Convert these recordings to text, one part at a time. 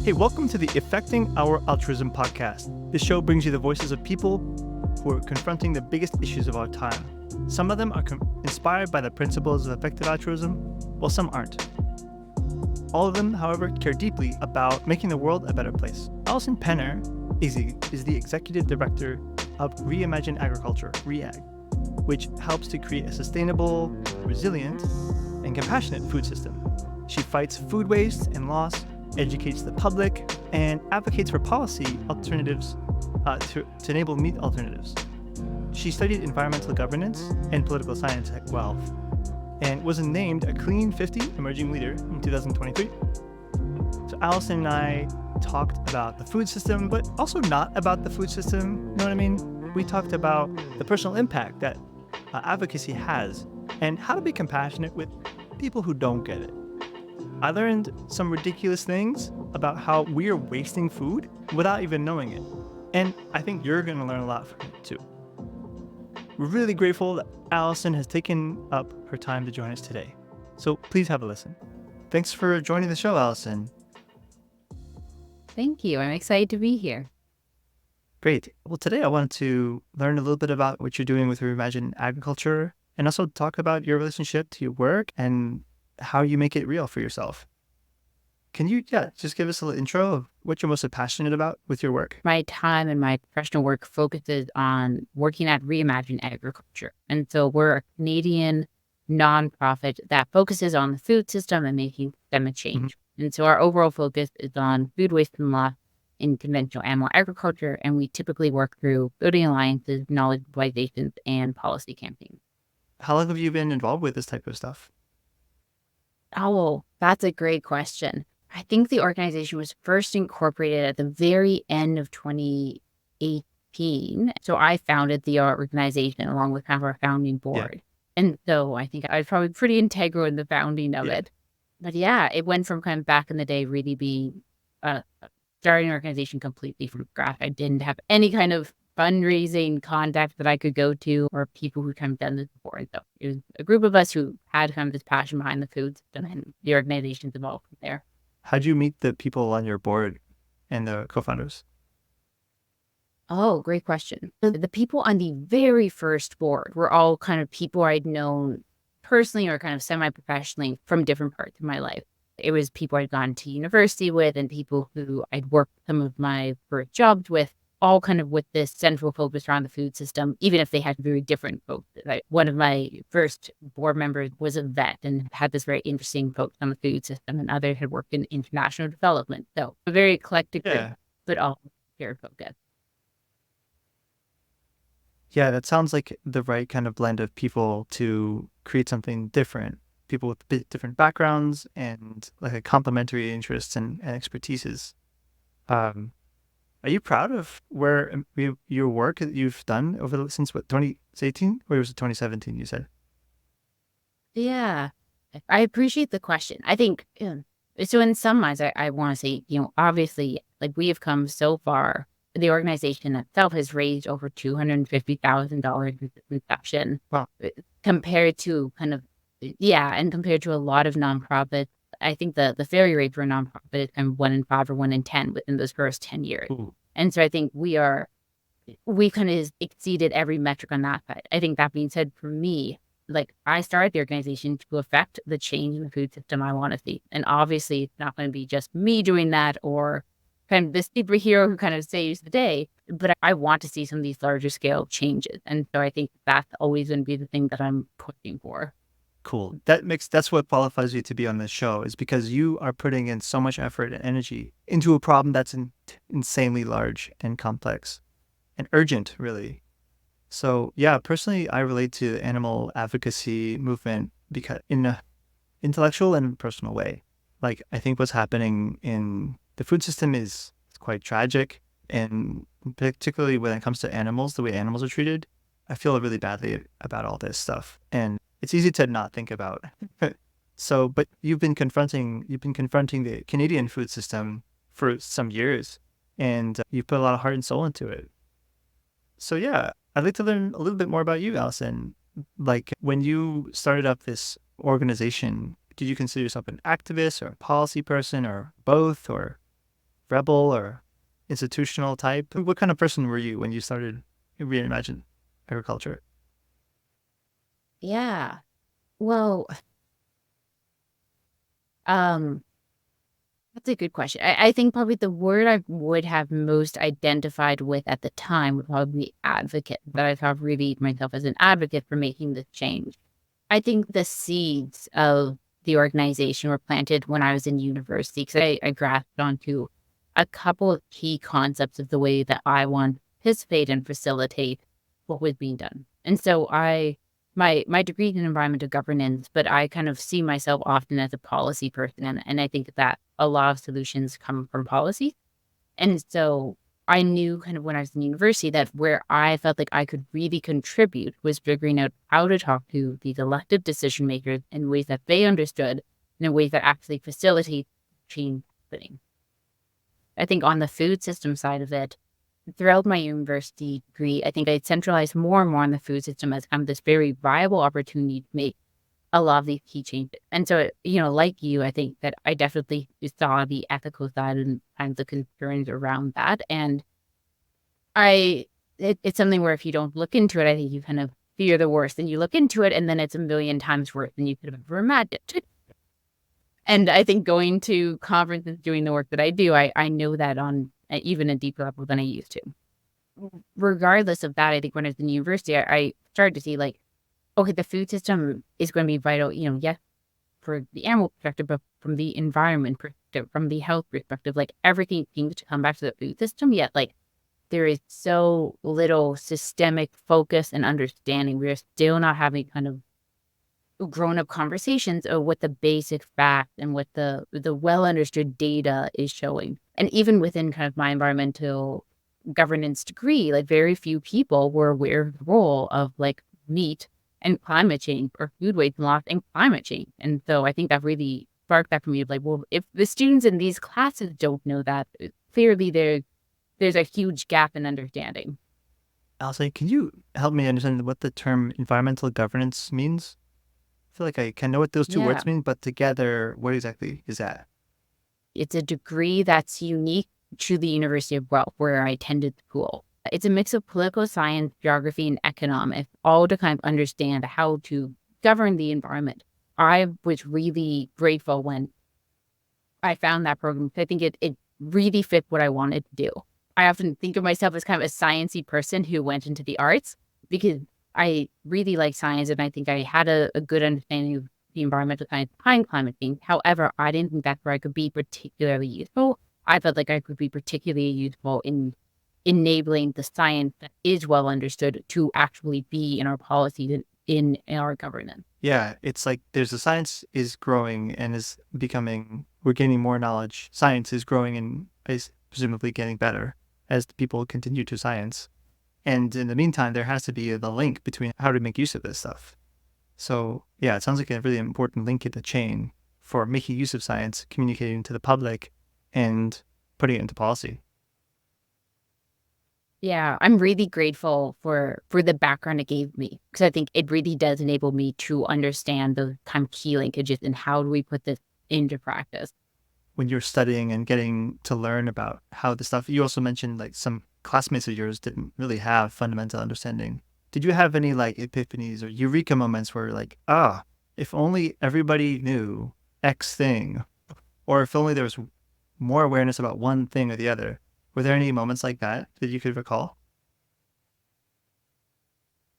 Hey, welcome to the Affecting Our Altruism podcast. This show brings you the voices of people who are confronting the biggest issues of our time. Some of them are inspired by the principles of effective altruism, while some aren't. All of them, however, care deeply about making the world a better place. Allison Penner is the executive director of Reimagine Agriculture, ReAg, which helps to create a sustainable, resilient, and compassionate food system. She fights food waste and loss, educates the public, and advocates for policy alternatives to enable meat alternatives. She studied environmental governance and political science at Guelph and was named a Clean50 Emerging Leader in 2023. So Alison and I talked about the food system, but also not about the food system, you know what I mean? We talked about the personal impact that advocacy has and how to be compassionate with people who don't get it. I learned some ridiculous things about how we are wasting food without even knowing it. And I think you're going to learn a lot from it too. We're really grateful that Allison has taken up her time to join us today. So please have a listen. Thanks for joining the show, Allison. Thank you. I'm excited to be here. Great. Well, today I wanted to learn a little bit about what you're doing with Reimagine Agriculture and also talk about your relationship to your work and how you make it real for yourself. Can you just give us a little intro of what you're most passionate about with your work? My time and my professional work focuses on working at Reimagine Agriculture. And so we're a Canadian nonprofit that focuses on the food system and making systemic change. And so our overall focus is on food waste and loss in conventional animal agriculture. And we typically work through building alliances, knowledge mobilizations, and policy campaigns. How long have you been involved with this type of stuff? Oh, that's a great question. I think the organization was first incorporated at the very end of 2018. So I founded the organization along with kind of our founding board. Yeah. And so I think I was probably pretty integral in the founding of it. But yeah, it went from kind of back in the day really being starting an organization completely from scratch. I didn't have any kind of fundraising contact that I could go to or people who kind of done this before. And so it was a group of us who had kind of this passion behind the food system, and the organization's evolved from there. How'd you meet the people on your board and the co-founders? Oh, great question. The people on the very first board were all kind of people I'd known personally or kind of semi-professionally from different parts of my life. It was people I'd gone to university with and people who I'd worked some of my first jobs with, all kind of with this central focus around the food system, even if they had very different focuses. One of my first board members was a vet and had this very interesting focus on the food system, and others had worked in international development. So a very eclectic group, but all shared focus. Yeah, that sounds like the right kind of blend of people to create something different. People with different backgrounds and like a complementary interests and expertises. Are you proud of where your work that you've done since 2018? Or was it 2017 you said? Yeah, I appreciate the question. I think, so in some ways, I want to say, obviously, like we have come so far. The organization itself has raised over $250,000 in inception. Wow. Compared to and compared to a lot of nonprofits. I think the failure rate for a nonprofit is kind of 1 in 5 or 1 in 10 within those first 10 years. Ooh. And so I think we kind of exceeded every metric on that side. I think that being said, for me, like I started the organization to affect the change in the food system I want to see. And obviously it's not going to be just me doing that or kind of this superhero who kind of saves the day, but I want to see some of these larger scale changes. And so I think that's always going to be the thing that I'm pushing for. Cool. That's what qualifies you to be on this show, is because you are putting in so much effort and energy into a problem that's insanely large and complex and urgent, really. So yeah, personally, I relate to the animal advocacy movement because in an intellectual and personal way. Like I think what's happening in the food system is quite tragic, and particularly when it comes to animals, the way animals are treated, I feel really badly about all this stuff. And it's easy to not think about. So, but you've been confronting the Canadian food system for some years, and you've put a lot of heart and soul into it. So yeah, I'd like to learn a little bit more about you, Allison. Like when you started up this organization, did you consider yourself an activist or a policy person or both? Or rebel or institutional type? What kind of person were you when you started Reimagine Agriculture? Yeah. Well, um, that's a good question. I think probably the word I would have most identified with at the time would probably be advocate, that I thought really myself as an advocate for making this change. I think the seeds of the organization were planted when I was in university because I grasped onto a couple of key concepts of the way that I want to participate and facilitate what was being done. And so my degree in environmental governance, but I kind of see myself often as a policy person. And I think that a lot of solutions come from policy. And so I knew kind of when I was in university that where I felt like I could really contribute was figuring out how to talk to these elected decision makers in ways that they understood, in ways that actually facilitate change happening. I think on the food system side of it, throughout my university degree, I think I centralized more and more on the food system as kind of this very viable opportunity to make a lot of these key changes. And so, like you, I think that I definitely saw the ethical side and kind of the concerns around that. And it's something where if you don't look into it, I think you kind of fear the worst and you look into it and then it's a million times worse than you could have ever imagined. And I think going to conferences, doing the work that I do, I know that on even a deeper level than I used to. Regardless of that, I think when I was in university, I started to see like, okay, the food system is going to be vital, yes, for the animal perspective, but from the environment perspective, from the health perspective, like everything seems to come back to the food system. Yet, like there is so little systemic focus and understanding. We are still not having kind of grown-up conversations of what the basic facts and what the well understood data is showing. And even within kind of my environmental governance degree, like very few people were aware of the role of like meat and climate change, or food waste loss and climate change. And so I think that really sparked that for me of like, well, if the students in these classes don't know that, clearly there's a huge gap in understanding. Alison, can you help me understand what the term environmental governance means? I feel like I can know what those two words mean, but together, what exactly is that? It's a degree that's unique to the University of Guelph, where I attended school. It's a mix of political science, geography, and economics, all to kind of understand how to govern the environment. I was really grateful when I found that program. I think it really fit what I wanted to do. I often think of myself as kind of a sciencey person who went into the arts because I really like science and I think I had a good understanding of the environmental science behind climate change. However, I didn't think that's where I could be particularly useful. I felt like I could be particularly useful in enabling the science that is well understood to actually be in our policies in our governance. Yeah, it's like there's the science is growing and is becoming, we're gaining more knowledge. Science is growing and is presumably getting better as people continue to science. And in the meantime, there has to be the link between how to make use of this stuff. So yeah, it sounds like a really important link in the chain for making use of science, communicating to the public, and putting it into policy. Yeah, I'm really grateful for the background it gave me because I think it really does enable me to understand the kind of key linkages and how do we put this into practice. When you're studying and getting to learn about how the stuff, you also mentioned like some classmates of yours didn't really have fundamental understanding. Did you have any like epiphanies or eureka moments where like, if only everybody knew X thing, or if only there was more awareness about one thing or the other? Were there any moments like that you could recall?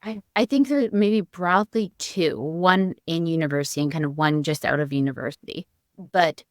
I think that maybe broadly two, one in university and kind of one just out of university. But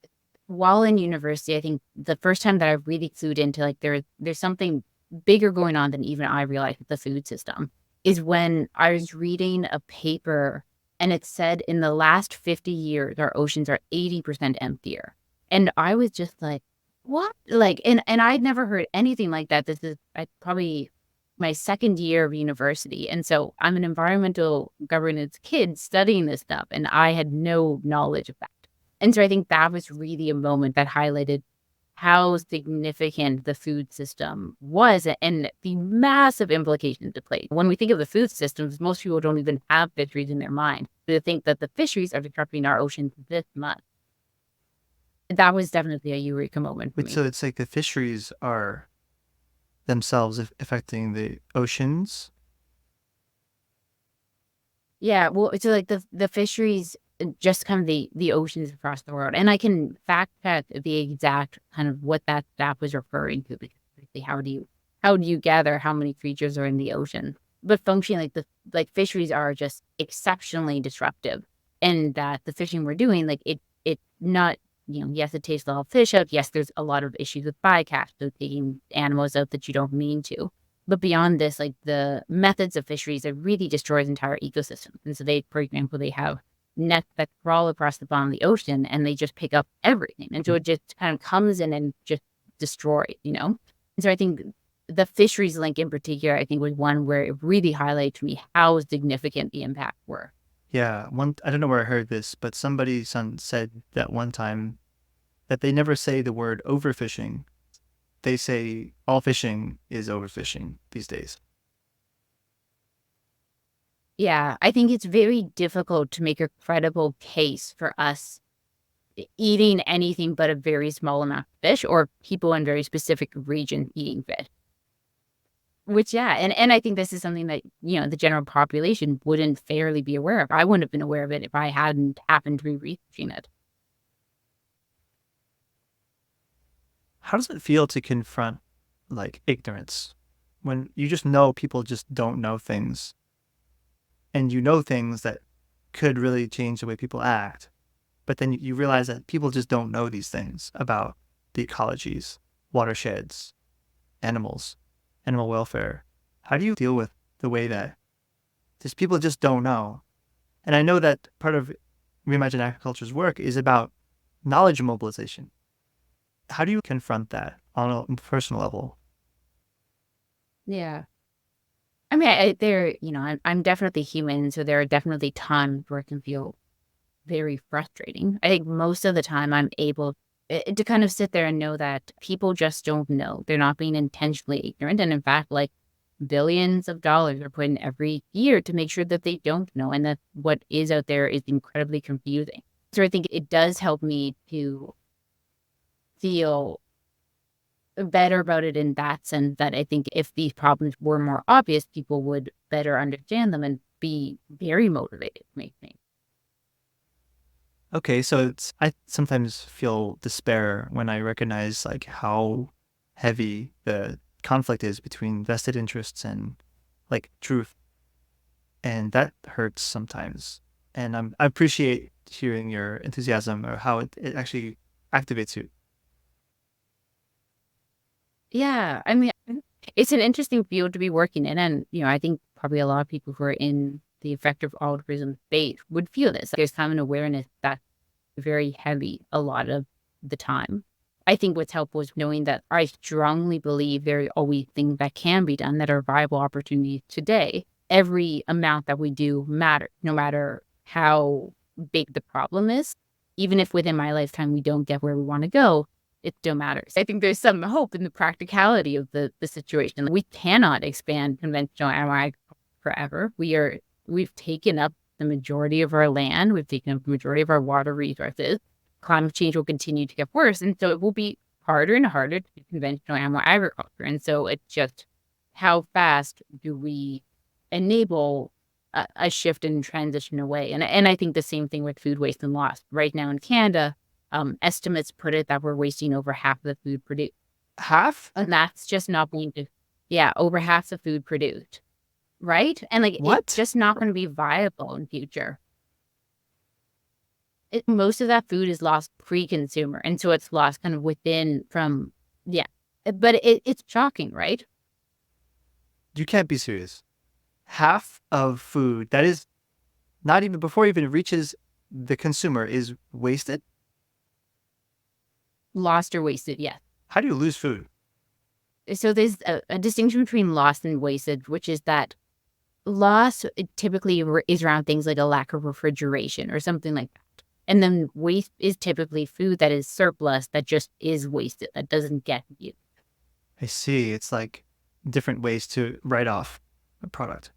while in university, I think the first time that I really clued into like there's something bigger going on than even I realized with the food system is when I was reading a paper and it said in the last 50 years, our oceans are 80% emptier. And I was just like, what? Like, and I'd never heard anything like that. This is probably my second year of university. And so I'm an environmental governance kid studying this stuff, and I had no knowledge of that. And so I think that was really a moment that highlighted how significant the food system was and the massive implications it played. When we think of the food systems, most people don't even have fisheries in their mind. They think that the fisheries are disrupting our oceans this much. That was definitely a eureka moment for Wait, me. so it's like the fisheries are themselves affecting the oceans? Yeah, well, so like the fisheries, just kind of the oceans across the world, and I can fact check the exact kind of what that stat was referring to, because basically how do you gather how many creatures are in the ocean? But functioning like like fisheries are just exceptionally disruptive, and that the fishing we're doing, like it not, yes, it takes a lot of fish out. Yes, there's a lot of issues with bycatch, so taking animals out that you don't mean to. But beyond this, like the methods of fisheries, it really destroys entire ecosystems. And so they, for example, they have nets that crawl across the bottom of the ocean and they just pick up everything. And so it just kind of comes in and just destroys. And so I think the fisheries link in particular, I think was one where it really highlighted to me how significant the impacts were. Yeah, I don't know where I heard this, but somebody's son said that one time that they never say the word overfishing. They say all fishing is overfishing these days. Yeah, I think it's very difficult to make a credible case for us eating anything but a very small amount of fish, or people in very specific regions eating fish. Which, yeah, and I think this is something that, the general population wouldn't fairly be aware of. I wouldn't have been aware of it if I hadn't happened to be researching it. How does it feel to confront like ignorance when you just know people just don't know things and you know things that could really change the way people act, but then you realize that people just don't know these things about the ecologies, watersheds, animals, animal welfare? How do you deal with the way that these people just don't know? And I know that part of Reimagine Agriculture's work is about knowledge mobilization. How do you confront that on a personal level? Yeah. I mean, I'm definitely human, so there are definitely times where it can feel very frustrating. I think most of the time I'm able to kind of sit there and know that people just don't know. They're not being intentionally ignorant. And in fact, like billions of dollars are put in every year to make sure that they don't know and that what is out there is incredibly confusing. So I think it does help me to feel better about it in that sense, that I think if these problems were more obvious, people would better understand them and be very motivated to make things. Okay, so I sometimes feel despair when I recognize like how heavy the conflict is between vested interests and like truth, and that hurts sometimes. And I appreciate hearing your enthusiasm or how it actually activates you. Yeah, I mean, it's an interesting field to be working in, and I think probably a lot of people who are in the effective altruism space would feel this. There's kind of an awareness that's very heavy a lot of the time. I think what's helpful is knowing that I strongly believe there are always things that can be done that are viable opportunities today. Every amount that we do matters, no matter how big the problem is. Even if within my lifetime we don't get where we want to go, it still matters. I think there's some hope in the practicality of the situation. We cannot expand conventional animal agriculture forever. We've taken up the majority of our land. We've taken up the majority of our water resources. Climate change will continue to get worse. And so it will be harder and harder to do conventional animal agriculture. And so it's just how fast do we enable a shift and transition away? And I think the same thing with food waste and loss. Right now in Canada, estimates put it that we're wasting over half of the food produced. Half? And that's just not being, yeah, over half the food produced. Right? And like, it's What? just not going to be viable in future. Most of that food is lost pre-consumer. And so it's lost kind of within from, yeah. But it's shocking, right? You can't be serious. Half of food that is not even before it even reaches the consumer is wasted. Lost or wasted, yes. How do you lose food? So there's a distinction between lost and wasted, which is that loss typically is around things like a lack of refrigeration or something like that. And then waste is typically food that is surplus that just is wasted, that doesn't get used. I see. It's like different ways to write off a product.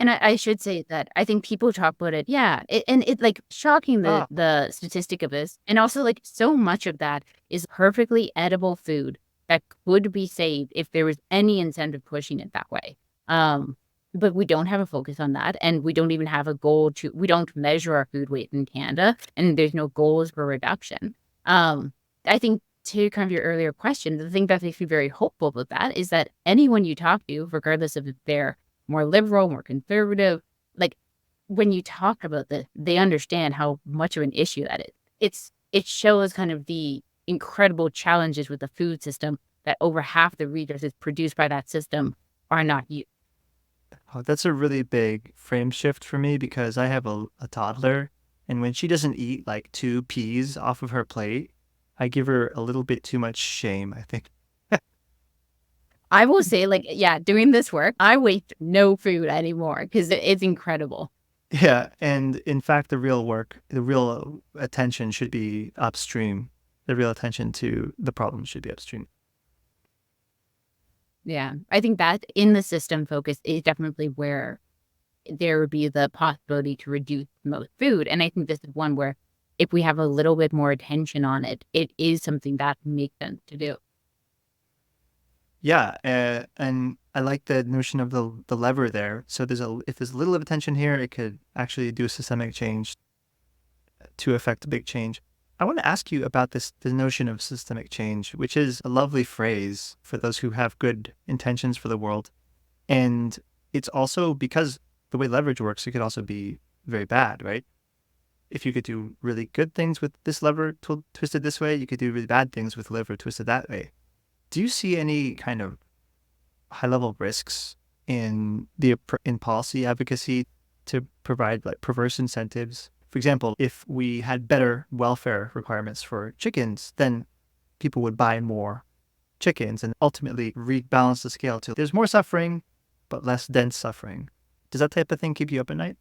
And I should say that I think people talk about it. Yeah. And it like shocking Ah, the statistic of this. And also like so much of that is perfectly edible food that could be saved if there was any incentive pushing it that way. But we don't have a focus on that. And we don't even have a goal we don't measure our food waste in Canada. And there's no goals for reduction. I think to kind of your earlier question, the thing that makes me very hopeful about that is that anyone you talk to, regardless of if they're more liberal, more conservative, like when you talk about this, they understand how much of an issue that is. It shows kind of the incredible challenges with the food system that over half the resources produced by that system are not used. oh, that's a really big frame shift for me because I have a toddler, and when she doesn't eat like 2 peas off of her plate, I give her a little bit too much shame, I think. I will say, like, yeah, doing this work, I waste no food anymore because it's incredible. Yeah, and in fact, the real attention should be upstream. The real attention to the problem should be upstream. Yeah, I think that in the system focus is definitely where there would be the possibility to reduce most food. And I think this is one where if we have a little bit more attention on it, it is something that makes sense to do. Yeah, and I like the notion of the lever there. So if there's a little of attention here, it could actually do a systemic change to affect a big change. I want to ask you about this notion of systemic change, which is a lovely phrase for those who have good intentions for the world. And it's also because the way leverage works, it could also be very bad, right? If you could do really good things with this lever twisted this way, you could do really bad things with lever twisted that way. Do you see any kind of high level risks in policy advocacy to provide like perverse incentives? For example, if we had better welfare requirements for chickens, then people would buy more chickens and ultimately rebalance the scale to there's more suffering, but less dense suffering. Does that type of thing keep you up at night?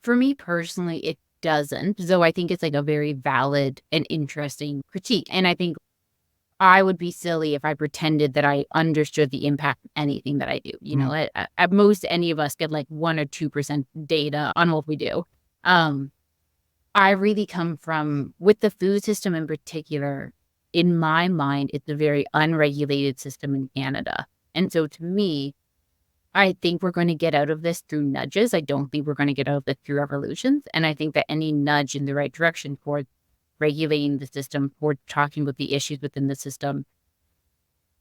For me personally, it doesn't. So I think it's like a very valid and interesting critique. And I think I would be silly if I pretended that I understood the impact of anything that I do. You know, at most, any of us get like 1 or 2% data on what we do. I really come from, with the food system in particular, in my mind, it's a very unregulated system in Canada. And so to me, I think we're going to get out of this through nudges. I don't think we're going to get out of this through revolutions. And I think that any nudge in the right direction towards regulating the system, toward talking about the issues within the system,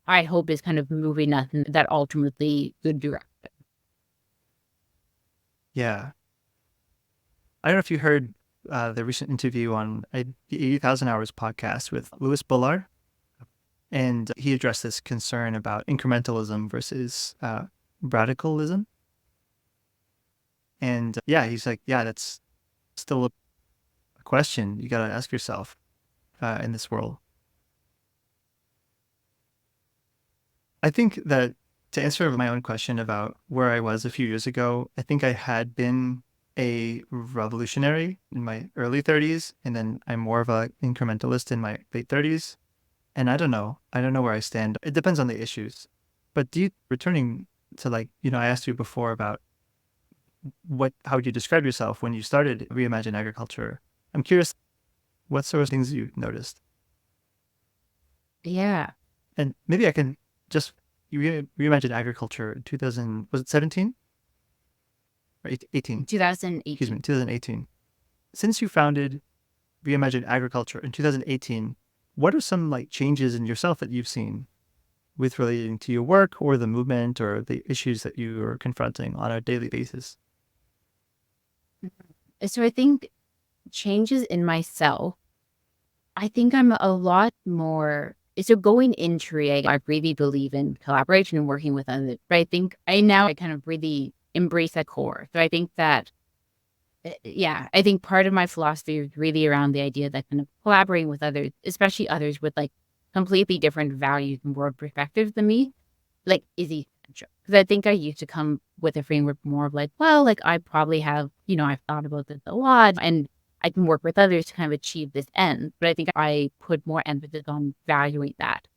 I hope is kind of moving us in that ultimately good direction. Yeah. I don't know if you heard the recent interview on the 80,000 Hours podcast with Louis Bullard. And he addressed this concern about incrementalism versus radicalism. And yeah, he's like, yeah, that's still a question you got to ask yourself in this world. I think that to answer my own question about where I was a few years ago, I think I had been a revolutionary in my early 30s, and then I'm more of an incrementalist in my late 30s. And I don't know where I stand. It depends on the issues. But returning to I asked you before about how would you describe yourself when you started Reimagine Agriculture? I'm curious what sort of things you noticed. Yeah. And maybe I can just Reimagine Agriculture in 2000, was it 17? Or 18? 2018. Excuse me, 2018. Since you founded Reimagine Agriculture in 2018, what are some changes in yourself that you've seen with relating to your work or the movement or the issues that you are confronting on a daily basis? So I think changes in myself, I think I'm a lot more, so going into ReAg, I really believe in collaboration and working with others. But I think I kind of really embrace that core. So I think that, I think part of my philosophy is really around the idea that kind of collaborating with others, especially others with completely different values and world perspectives than me, is essential. Because I think I used to come with a framework more of I probably have, I've thought about this a lot and I can work with others to kind of achieve this end. But I think I put more emphasis on valuing that.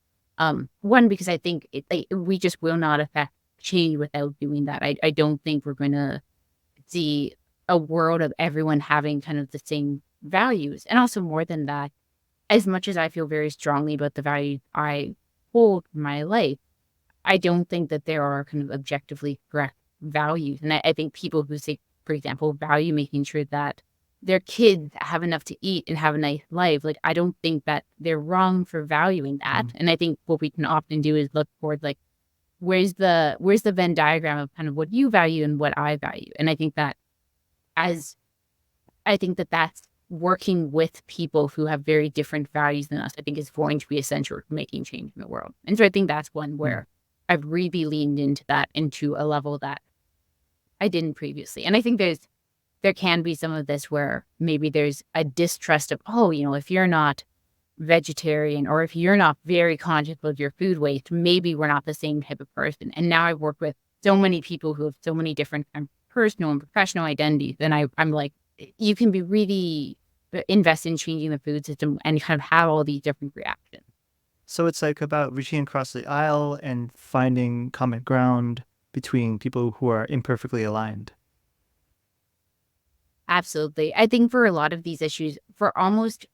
One, because I think we just will not affect change without doing that. I don't think we're going to see a world of everyone having kind of the same values. And also more than that, as much as I feel very strongly about the values I hold in my life, I don't think that there are kind of objectively correct values. And I think people who say, for example, value making sure that their kids have enough to eat and have a nice life, like, I don't think that they're wrong for valuing that. And I think what we can often do is look towards, like, where's the Venn diagram of kind of what you value and what I value. And I think that that's working with people who have very different values than us, I think is going to be essential for making change in the world. And so I think that's one where I've really leaned into that into a level that I didn't previously. And I think there can be some of this where maybe there's a distrust of, if you're not vegetarian or if you're not very conscious of your food waste, maybe we're not the same type of person. And now I've worked with so many people who have so many different personal and professional identities. And I'm like, you can be really invested in changing the food system and kind of have all these different reactions. So it's like about reaching across the aisle and finding common ground between people who are imperfectly aligned. Absolutely. I think for a lot of these issues, for almost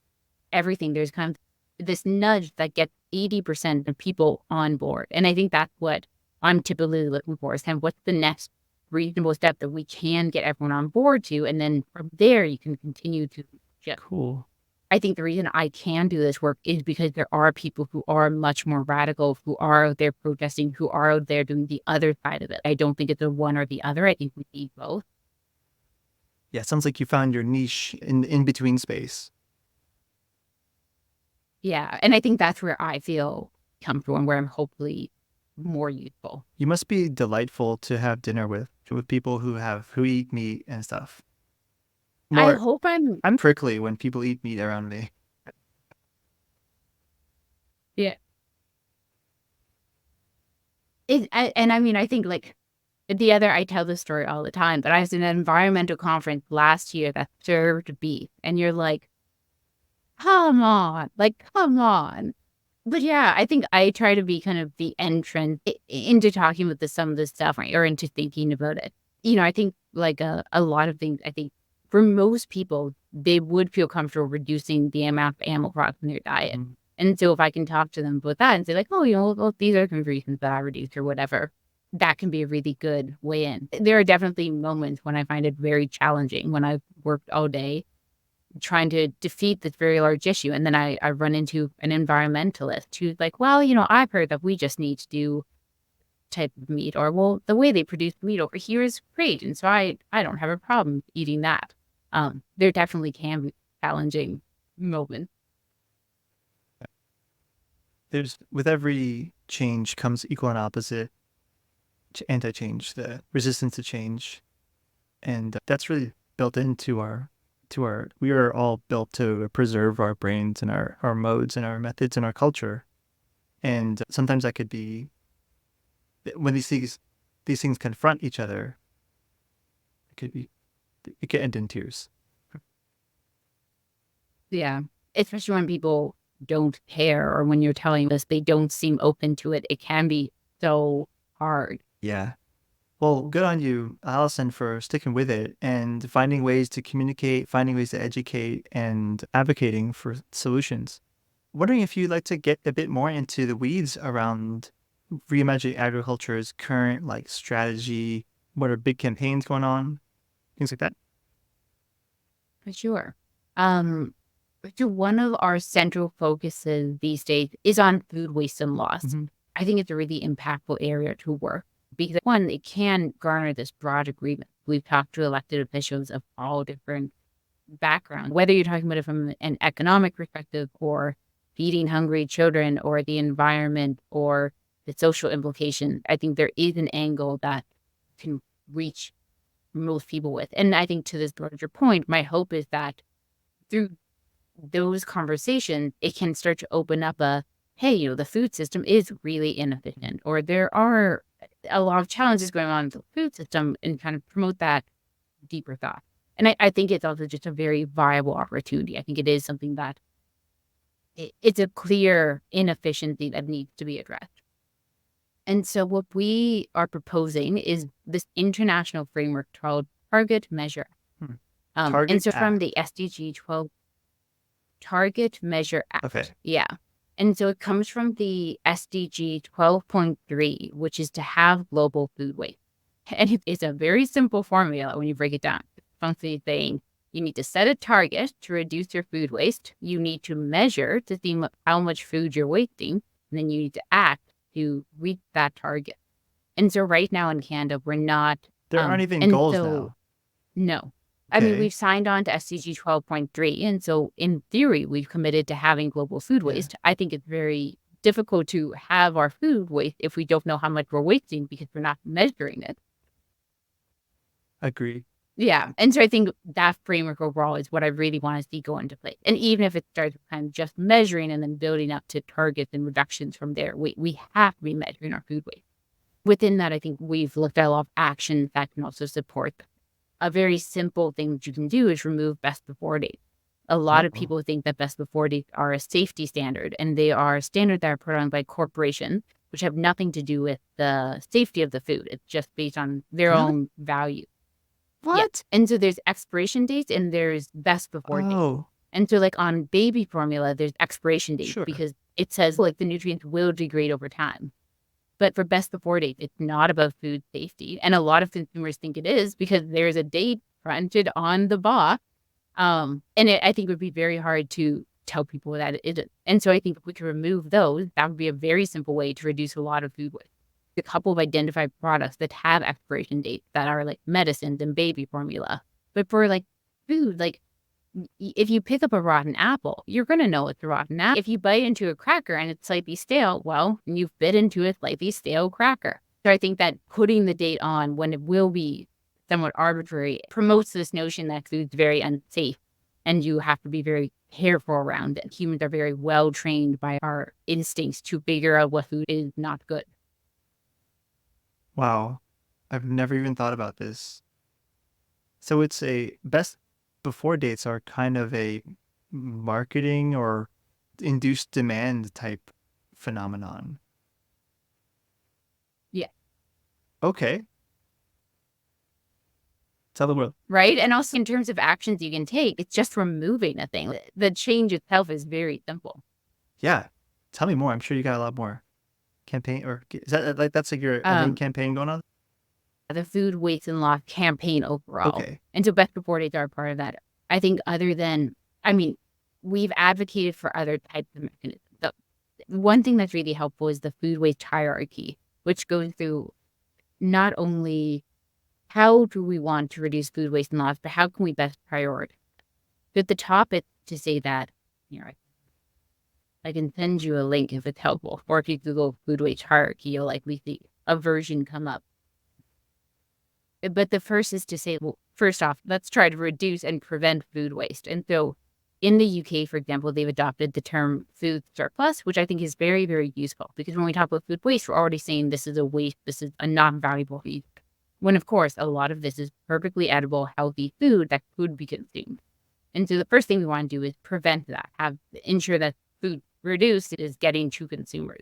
everything, there's kind of this nudge that gets 80% of people on board. And I think that's what I'm typically looking for, is kind of what's the next reasonable step that we can get everyone on board to. And then from there, you can continue to shift. Cool. I think the reason I can do this work is because there are people who are much more radical, who are out there protesting, who are out there doing the other side of it. I don't think it's a one or the other. I think we need both. Yeah, it sounds like you found your niche in between space. Yeah, and I think that's where I feel comfortable and where I'm hopefully more useful. You must be delightful to have dinner with people who eat meat and stuff. I hope I'm prickly when people eat meat around me. Yeah. I think, like, I tell this story all the time, but I was in an environmental conference last year that served beef, and you're like, come on. But yeah, I think I try to be kind of the entrance into talking about some of this stuff, or into thinking about it. I think like a lot of things, I think for most people, they would feel comfortable reducing the amount of animal products in their diet. And so if I can talk to them about that and say, like, well, these are some reasons that I reduced or whatever, that can be a really good way in. There are definitely moments when I find it very challenging when I've worked all day trying to defeat this very large issue. And then I run into an environmentalist who's like, well, I've heard that we just need to do type of meat, or, well, the way they produce meat over here is great. And so I don't have a problem eating that. There definitely can be challenging moments. With every change comes equal and opposite anti-change, the resistance to change. And that's really built into we are all built to preserve our brains and our modes and our methods and our culture. And sometimes that could be, when these things confront each other, it could end in tears. Yeah, especially when people don't care, or when you're telling us they don't seem open to it. It can be so hard. Yeah. Well, good on you, Allison, for sticking with it and finding ways to communicate, finding ways to educate, and advocating for solutions. Wondering if you'd like to get a bit more into the weeds around Reimagine Agriculture's current strategy. What are big campaigns going on? Things like that. For sure. So one of our central focuses these days is on food waste and loss. I think it's a really impactful area to work, because one, it can garner this broad agreement. We've talked to elected officials of all different backgrounds, whether you're talking about it from an economic perspective, or feeding hungry children, or the environment, or the social implications. I think there is an angle that can reach most people with. And I think, to this larger point, my hope is that through those conversations, it can start to open up hey, the food system is really inefficient, or there are a lot of challenges going on in the food system, and kind of promote that deeper thought. And I think it's also just a very viable opportunity. I think it is something that it's a clear inefficiency that needs to be addressed. And so what we are proposing is this international framework called Target Measure. Target and so Act. from the SDG 12 Target Measure Act. Okay. Yeah. And so it comes from the SDG 12.3, which is to have global food waste. And it's a very simple formula when you break it down. It's functionally saying you need to set a target to reduce your food waste. You need to measure to see how much food you're wasting. And then you need to act to reach that target. And so right now in Canada, we're not. There aren't even goals now. No. I Okay. mean, we've signed on to SDG 12.3. And so in theory, we've committed to having global food waste. I think it's very difficult to have our food waste if we don't know how much we're wasting because we're not measuring it. Agree. Yeah. And so I think that framework overall is what I really want to see go into place. And even if it starts with kind of just measuring and then building up to targets and reductions from there, we have to be measuring our food waste. Within that, I think we've looked at a lot of actions that can also support them. A very simple thing that you can do is remove best before dates. A lot of people think that best before dates are a safety standard, and they are standards that are put on by corporations, which have nothing to do with the safety of the food. It's just based on their own value. What? Yeah. And so there's expiration dates and there's best before dates. And so like on baby formula, there's expiration dates because it says like the nutrients will degrade over time. But for best before date, it's not about food safety. And a lot of consumers think it is because there's a date printed on the box. I think it would be very hard to tell people that it isn't. And so I think if we could remove those, that would be a very simple way to reduce a lot of food waste. A couple of identified products that have expiration dates that are like medicines and baby formula. But for like food, like if you pick up a rotten apple, you're going to know it's a rotten apple. If you bite into a cracker and it's slightly stale, well, you've bit into a slightly stale cracker. So I think that putting the date on when it will be somewhat arbitrary promotes this notion that food's very unsafe and you have to be very careful around it. Humans are very well trained by our instincts to figure out what food is not good. Wow. I've never even thought about this. So it's a best before dates are kind of a marketing or induced demand type phenomenon. Yeah. Okay. Tell the world. Right. And also in terms of actions you can take, it's just removing a thing. The change itself is very simple. Yeah. Tell me more. I'm sure you got a lot more. Campaign, or is that like that's like your main campaign going on? The food waste and loss campaign overall. Okay. And so best before dates are part of that. I think we've advocated for other types of mechanisms. So one thing that's really helpful is the food waste hierarchy, which goes through not only how do we want to reduce food waste and loss, but how can we best prioritize? At the top, it's to say that, I can send you a link if it's helpful. Or if you Google food waste hierarchy, you'll likely see a version come up. But the first is to say, well, first off, let's try to reduce and prevent food waste. And so in the UK, for example, they've adopted the term food surplus, which I think is very, very useful. Because when we talk about food waste, we're already saying this is a waste, this is a non-valuable food. When, of course, a lot of this is perfectly edible, healthy food that could be consumed. And so the first thing we want to do is prevent that, ensure that food reduced is getting to consumers.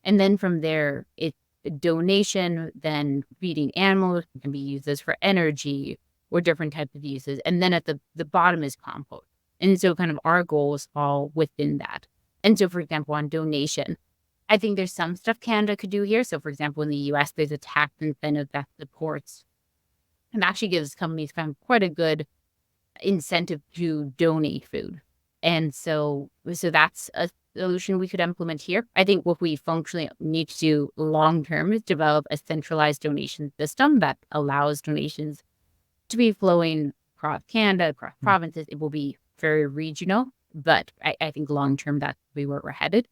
And then from there, it's donation, then feeding animals can be used as for energy or different types of uses. And then at the bottom is compost. And so kind of our goals fall within that. And so, for example, on donation, I think there's some stuff Canada could do here. So, for example, in the US, there's a tax incentive that supports and actually gives companies kind of quite a good incentive to donate food. And so that's a solution we could implement here. I think what we functionally need to do long-term is develop a centralized donation system that allows donations to be flowing across Canada, across provinces. It will be very regional, but I think long-term that's where we're headed.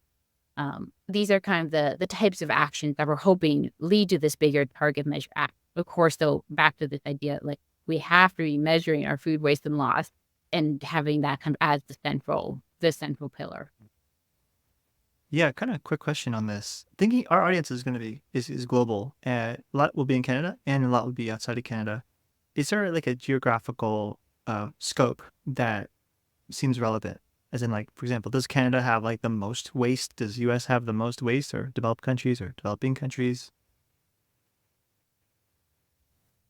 These are kind of the types of actions that we're hoping lead to this bigger Target Measure Act. Of course, though, back to this idea, like we have to be measuring our food waste and loss and having that kind of as the central pillar. Yeah, kind of quick question on this. Thinking our audience is going to be is global, and a lot will be in Canada, and a lot will be outside of Canada. Is there like a geographical scope that seems relevant? As in, like, for example, does Canada have like the most waste? Does US have the most waste, or developed countries or developing countries?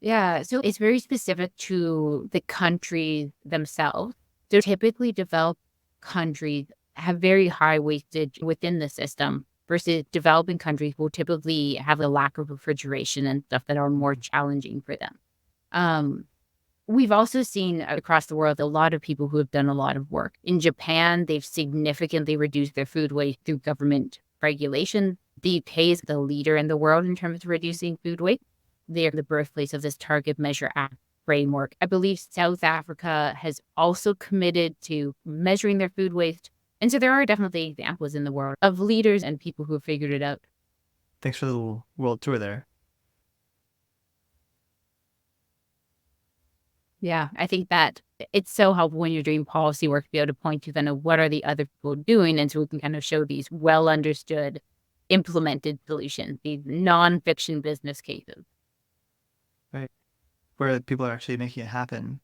Yeah, so it's very specific to the countries themselves. So typically developed countries have very high wastage within the system versus developing countries will typically have a lack of refrigeration and stuff that are more challenging for them. Um, we've also seen across the world a lot of people who have done a lot of work. In Japan, they've significantly reduced their food waste through government regulation. The UK is the leader in the world in terms of reducing food waste. They're the birthplace of this Target Measure Act framework. I believe South Africa has also committed to measuring their food waste. And so there are definitely examples in the world of leaders and people who have figured it out. Thanks for the little world tour there. Yeah, I think that it's so helpful when you're doing policy work to be able to point to kind of what are the other people doing. And so we can kind of show these well understood, implemented solutions, these non-fiction business cases. Right. Where people are actually making it happen.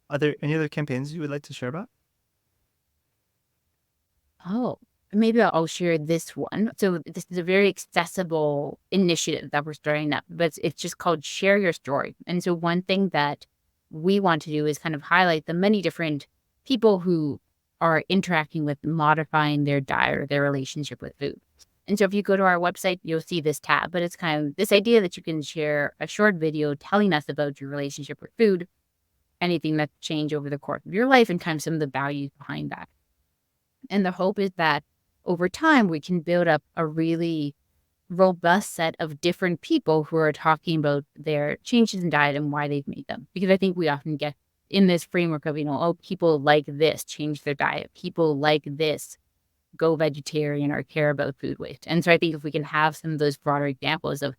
Are there any other campaigns you would like to share about? Oh, maybe I'll share this one. So this is a very accessible initiative that we're starting up, but it's just called Share Your Story. And so one thing that we want to do is kind of highlight the many different people who are interacting with modifying their diet or their relationship with food. And so if you go to our website, you'll see this tab, but it's kind of this idea that you can share a short video telling us about your relationship with food, anything that's changed over the course of your life, and kind of some of the values behind that. And the hope is that over time, we can build up a really robust set of different people who are talking about their changes in diet and why they've made them. Because I think we often get in this framework of, oh, people like this change their diet. People like this go vegetarian or care about food waste. And so I think if we can have some of those broader examples of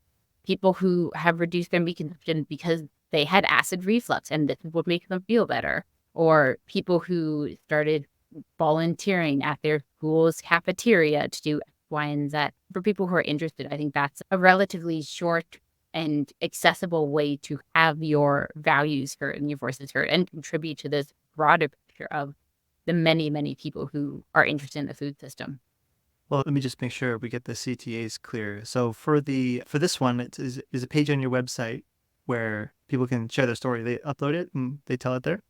people who have reduced their meat consumption because they had acid reflux and this would make them feel better, or people who started volunteering at their school's cafeteria to do X, Y, and Z. For people who are interested, I think that's a relatively short and accessible way to have your values heard and your voices heard and contribute to this broader picture of the many, many people who are interested in the food system. Well, let me just make sure we get the CTAs clear. So for this one, it is a page on your website where people can share their story. They upload it and they tell it there?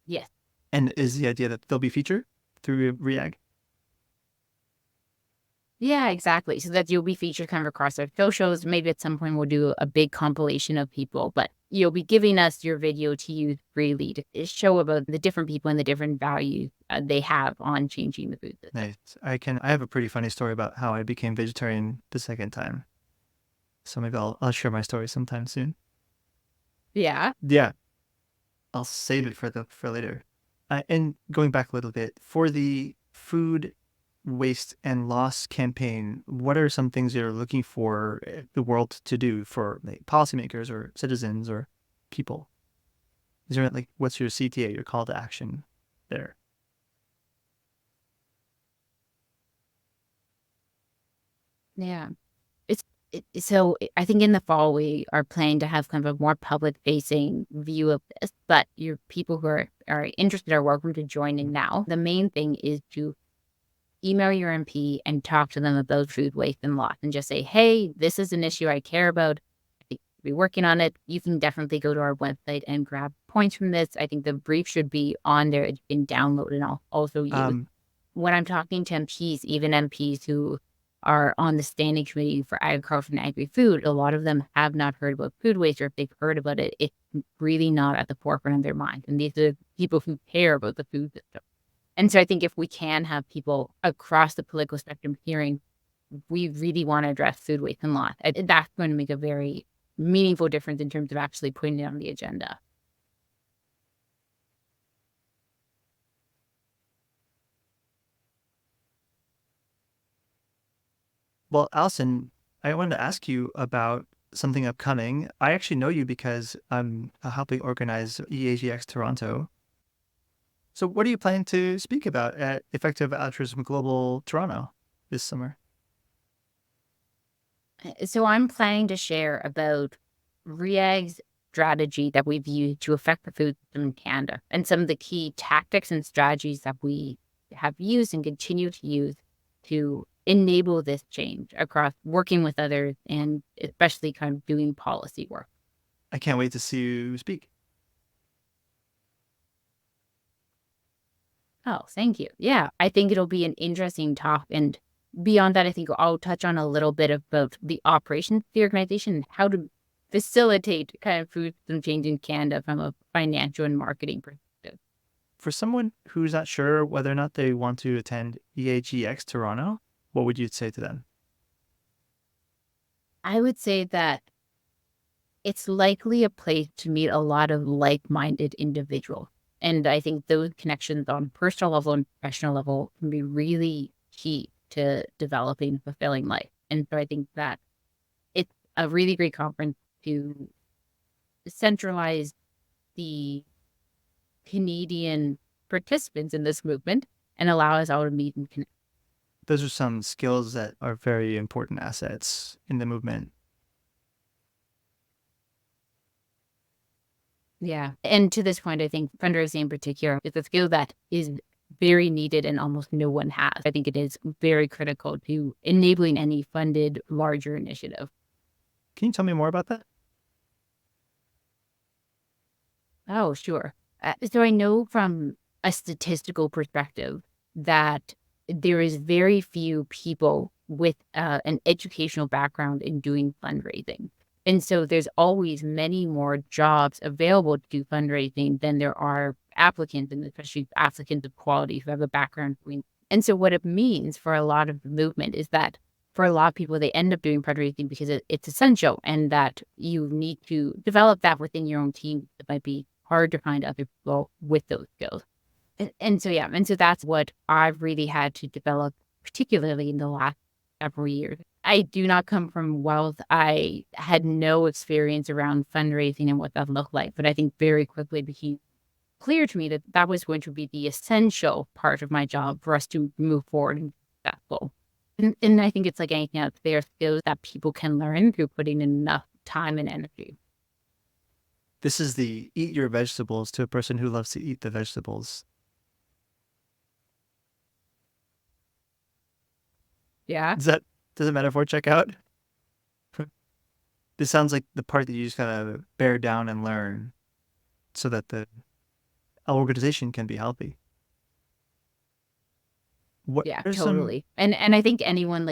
Yes. And is the idea that they'll be featured through ReAg? Yeah, exactly. So that you'll be featured kind of across our socials. Maybe at some point we'll do a big compilation of people, but you'll be giving us your video to use freely to show about the different people and the different values they have on changing the food system. Nice. I have a pretty funny story about how I became vegetarian the second time. So maybe I'll share my story sometime soon. Yeah. Yeah. I'll save it for later. And going back a little bit, for the food waste and loss campaign, what are some things you're looking for the world to do for like, policymakers or citizens or people? Is there like, what's your CTA, your call to action there? Yeah. So I think in the fall, we are planning to have kind of a more public facing view of this, but your people who are interested are welcome to join in now. The main thing is to email your MP and talk to them about food waste and loss and just say, hey, this is an issue I care about. I think we'll be working on it. You can definitely go to our website and grab points from this. I think the brief should be on there. You can download and I'll also use. When I'm talking to MPs, even MPs who are on the standing committee for agriculture and agri-food, a lot of them have not heard about food waste, or if they've heard about it, it's really not at the forefront of their mind. And these are people who care about the food system. And so I think if we can have people across the political spectrum hearing, we really want to address food waste and loss, that's going to make a very meaningful difference in terms of actually putting it on the agenda. Well, Alison, I wanted to ask you about something upcoming. I actually know you because I'm helping organize EAGX Toronto. So what are you planning to speak about at Effective Altruism Global Toronto this summer? So I'm planning to share about ReAg's strategy that we've used to affect the food system in Canada, and some of the key tactics and strategies that we have used and continue to use to enable this change across working with others and especially kind of doing policy work. I can't wait to see you speak. Oh, thank you. Yeah, I think it'll be an interesting talk. And beyond that, I think I'll touch on a little bit about the operations of the organization and how to facilitate kind of food system change in Canada from a financial and marketing perspective. For someone who's not sure whether or not they want to attend EAGX Toronto, what would you say to them? I would say that it's likely a place to meet a lot of like-minded individuals. And I think those connections on personal level and professional level can be really key to developing a fulfilling life. And so I think that it's a really great conference to centralize the Canadian participants in this movement and allow us all to meet and connect. Those are some skills that are very important assets in the movement. Yeah. And to this point, I think fundraising in particular is a skill that is very needed and almost no one has. I think it is very critical to enabling any funded larger initiative. Can you tell me more about that? Oh, sure. So I know from a statistical perspective that there is very few people with an educational background in doing fundraising. And so there's always many more jobs available to do fundraising than there are applicants, and especially applicants of quality who have a background doing. And so what it means for a lot of the movement is that for a lot of people, they end up doing fundraising because it's essential and that you need to develop that within your own team. It might be hard to find other people with those skills. And so, yeah, and so that's what I've really had to develop, particularly in the last several years. I do not come from wealth. I had no experience around fundraising and what that looked like, but I think very quickly it became clear to me that that was going to be the essential part of my job for us to move forward and be successful. And I think it's like anything else, there are skills that people can learn through putting in enough time and energy. This is the eat your vegetables to a person who loves to eat the vegetables. Yeah. Does the metaphor check out? This sounds like the part that you just gotta bear down and learn so that the organization can be healthy. Yeah, totally. And I think anyone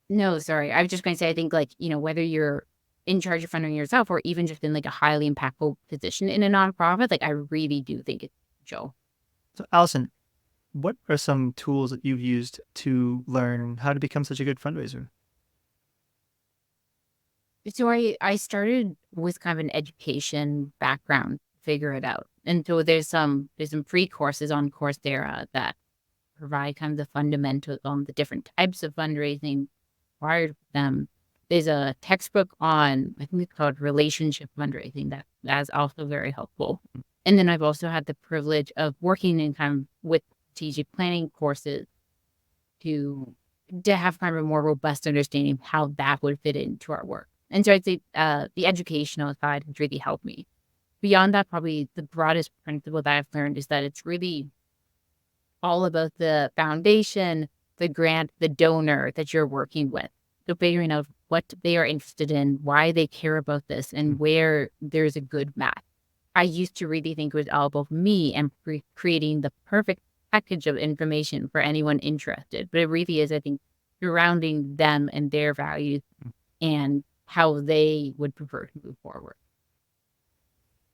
no, sorry. I was just going to say, I think whether you're in charge of funding yourself or even just in a highly impactful position in a nonprofit, I really do think it's Joe. So Allison, what are some tools that you've used to learn how to become such a good fundraiser? So I started with kind of an education background, figure it out. And so there's some free courses on Coursera that provide kind of the fundamentals on the different types of fundraising required for them. There's a textbook on, I think it's called Relationship Fundraising, that's also very helpful. And then I've also had the privilege of working in kind of with strategic planning courses to have kind of a more robust understanding of how that would fit into our work. And so I'd say the educational side has really helped me. Beyond that, probably the broadest principle that I've learned is that it's really all about the foundation, the grant, the donor that you're working with. So figuring out what they are interested in, why they care about this, and where there's a good match. I used to really think it was all about me and creating the perfect package of information for anyone interested. But it really is, I think, surrounding them and their values and how they would prefer to move forward.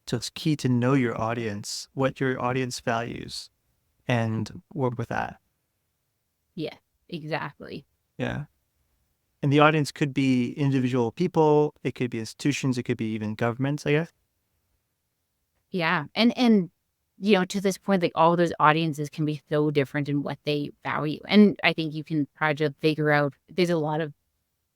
So it's key to know your audience, what your audience values, and work with that. Yeah, exactly. Yeah. And the audience could be individual people, it could be institutions, it could be even governments, I guess. Yeah. And to this point, all those audiences can be so different in what they value. And I think you can try to figure out, there's a lot of,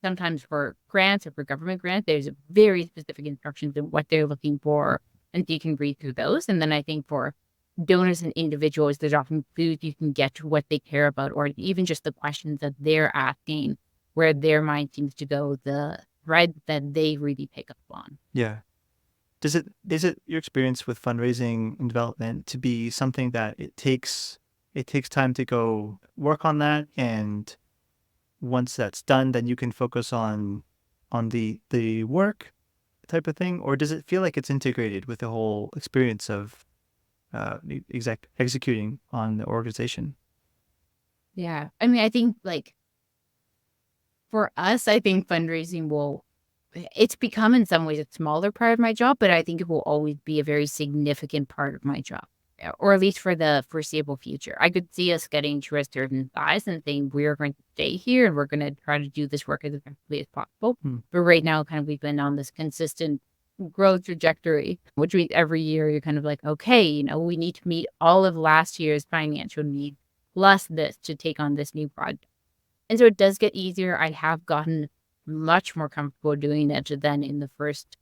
sometimes for grants or for government grants, there's very specific instructions in what they're looking for. And you can read through those. And then I think for donors and individuals, there's often clues you can get to what they care about, or even just the questions that they're asking, where their mind seems to go, the thread that they really pick up on. Yeah. Is it your experience with fundraising and development to be something that it takes time to go work on that, and once that's done, then you can focus on the work type of thing, or does it feel like it's integrated with the whole experience of executing on the organization? Yeah. I mean, I think like for us, I think fundraising it's become in some ways a smaller part of my job, but I think it will always be a very significant part of my job, or at least for the foreseeable future. I could see us getting to a certain size and saying we're going to stay here and we're going to try to do this work as effectively as possible. But right now, kind of we've been on this consistent growth trajectory, which every year you're kind of like, okay, we need to meet all of last year's financial needs plus this to take on this new project. And so it does get easier. I have gotten much more comfortable doing it than in the first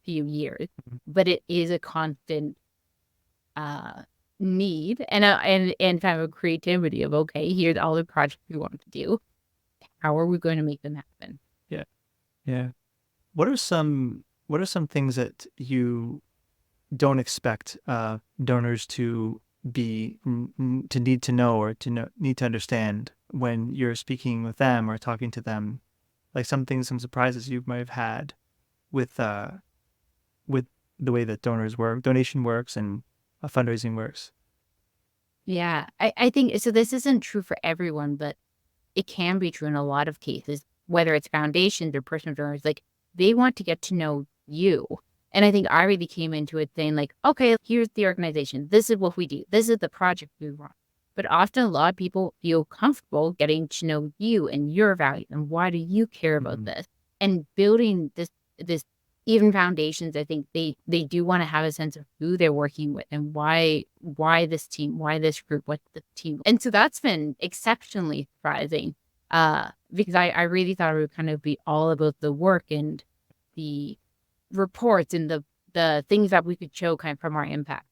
few years, but it is a constant need and kind of a creativity of, okay, here's all the projects we want to do. How are we going to make them happen? Yeah. What are some things that you don't expect donors to need to know or need to understand when you're speaking with them or talking to them? Like some surprises you might have had with the way that donation works and fundraising works. Yeah, I think so. This isn't true for everyone, but it can be true in a lot of cases, whether it's foundations or personal donors. Like they want to get to know you. And I think I really came into it saying like, okay, here's the organization. This is what we do. This is the project we run. But often a lot of people feel comfortable getting to know you and your value and why do you care about this? And building this even foundations, I think they do want to have a sense of who they're working with and why this team, why this group, what's the team. And so that's been exceptionally surprising because I really thought it would kind of be all about the work and the reports and the things that we could show kind of from our impact.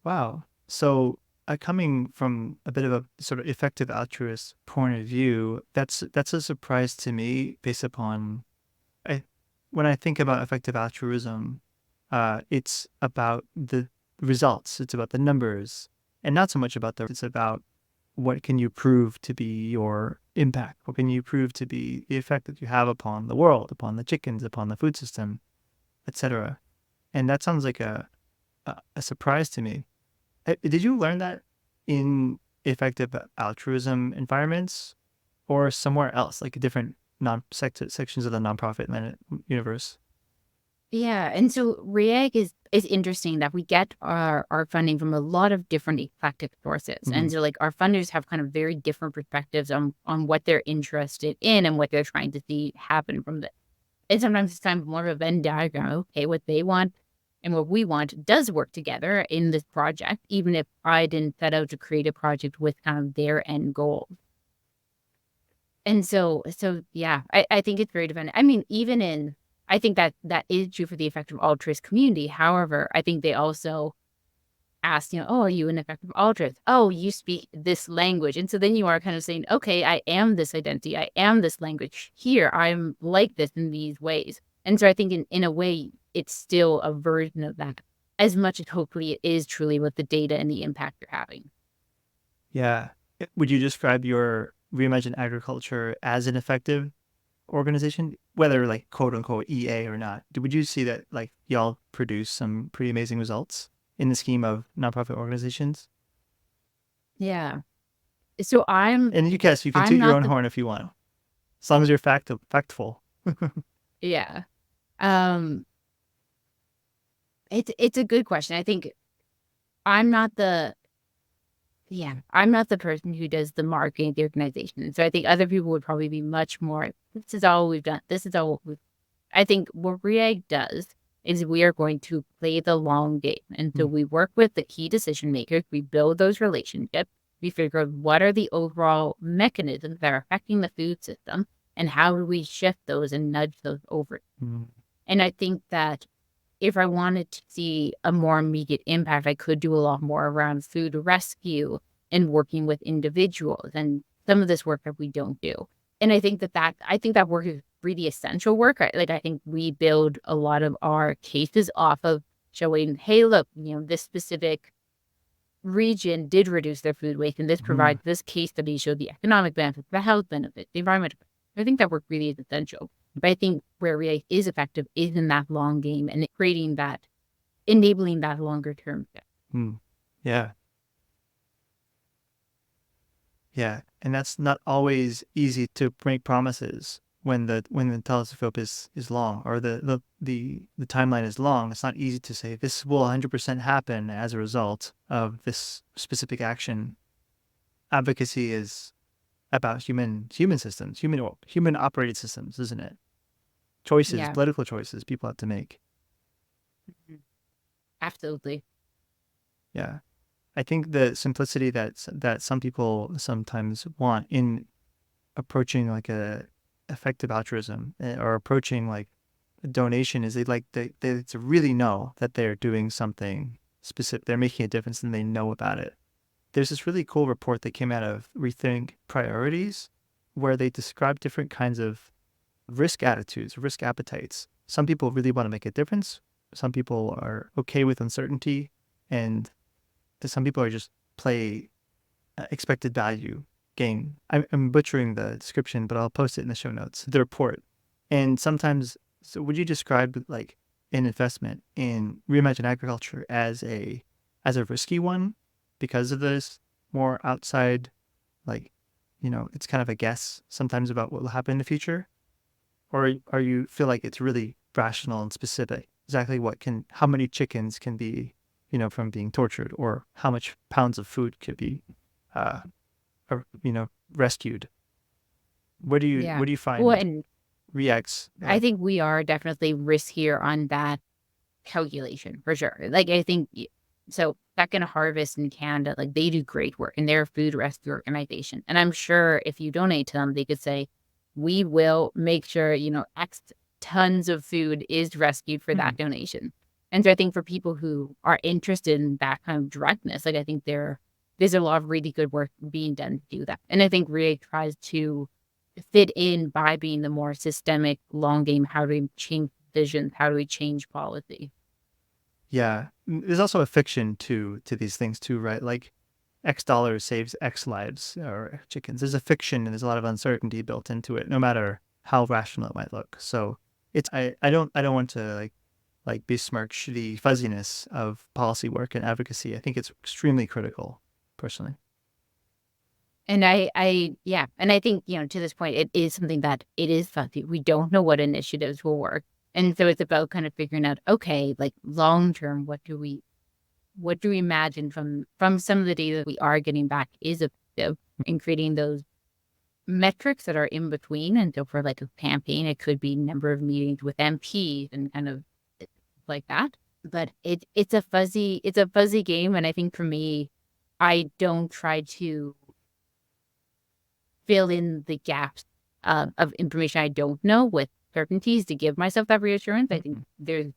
Wow. So coming from a bit of a sort of effective altruist point of view, that's a surprise to me based upon when I think about effective altruism, it's about the results. It's about the numbers, and not so much about it's about what can you prove to be your impact? What can you prove to be the effect that you have upon the world, upon the chickens, upon the food system, etc. And that sounds like a surprise to me. Did you learn that in effective altruism environments or somewhere else, like a different sections of the nonprofit universe? Yeah, and so ReAg is interesting that we get our funding from a lot of different eclectic sources. And so like our funders have kind of very different perspectives on what they're interested in and what they're trying to see happen from this. And sometimes it's kind of more of a Venn diagram. Okay, what they want and what we want does work together in this project, even if I didn't set out to create a project with kind of their end goal. And so yeah, I think it's very dependent. I mean, I think that is true for the effective altruist community. However, I think they also ask, oh, are you an effective altruist? Oh, you speak this language. And so then you are kind of saying, okay, I am this identity. I am this language. Here, I'm like this in these ways. And so I think in a way, it's still a version of that, as much as hopefully it is truly with the data and the impact you're having. Yeah. Would you describe your Reimagine Agriculture as an effective organization, whether like quote unquote EA or not? Would you see that like y'all produce some pretty amazing results in the scheme of nonprofit organizations? Yeah. So and you can toot your own horn if you want, as long as you're factful. Yeah. It's a good question. I think I'm not the person who does the marketing of the organization. And so I think other people would probably be much more, this is all we've done. This is all I think what ReAg does is we are going to play the long game. And so we work with the key decision makers. We build those relationships. We figure out what are the overall mechanisms that are affecting the food system and how do we shift those and nudge those over. And I think that if I wanted to see a more immediate impact, I could do a lot more around food rescue and working with individuals and some of this work that we don't do. And I think that work is really essential work. I think we build a lot of our cases off of showing, hey, look, this specific region did reduce their food waste, and this provides this case study showed the economic benefits, the health benefits, the environmental benefits. I think that work really is essential. But I think where ReAg is effective is in that long game and creating that, enabling that longer term. Yeah. Yeah. And that's not always easy to make promises when the telescope is long, or the timeline is long. It's not easy to say this will 100% happen as a result of this specific action. Advocacy is about human systems, human operated systems, isn't it? Choices, political choices people have to make. Absolutely. Yeah. I think the simplicity that some people sometimes want in approaching like a effective altruism, or approaching like a donation, is they to really know that they're doing something specific, they're making a difference, and they know about it. There's this really cool report that came out of Rethink Priorities, where they describe different kinds of risk attitudes, risk appetites. Some people really want to make a difference. Some people are okay with uncertainty, and some people are just play expected value game. I'm butchering the description, but I'll post it in the show notes, the report. And sometimes, so would you describe like an investment in Reimagine Agriculture as a risky one because of this more outside, like, it's kind of a guess sometimes about what will happen in the future? Or are you feel like it's really rational and specific, exactly how many chickens can be, from being tortured, or how much pounds of food could be, rescued? What do you find ReAg's? I think we are definitely riskier on that calculation for sure. Like, I think so. Second Harvest in Canada, like, they do great work, and they're a food rescue organization. And I'm sure if you donate to them, they could say, we will make sure, X tons of food is rescued for that donation. And so I think for people who are interested in that kind of directness, like, I think there's a lot of really good work being done to do that. And I think ReAg tries to fit in by being the more systemic, long game. How do we change visions? How do we change policy? Yeah. There's also a fiction to these things too, right? Like, X dollars saves X lives, or chickens. There's a fiction, and there's a lot of uncertainty built into it, no matter how rational it might look. So I don't want to like besmirch the fuzziness of policy work and advocacy. I think it's extremely critical, personally. And and I think, to this point, it is something that it is fuzzy. We don't know what initiatives will work. And so it's about kind of figuring out, okay, like, long term, what do we imagine from some of the data that we are getting back is effective in creating those metrics that are in between. And so for like a campaign, it could be number of meetings with MPs and kind of like that. But it's a fuzzy game. And I think for me, I don't try to fill in the gaps of information I don't know with certainties to give myself that reassurance. I think there's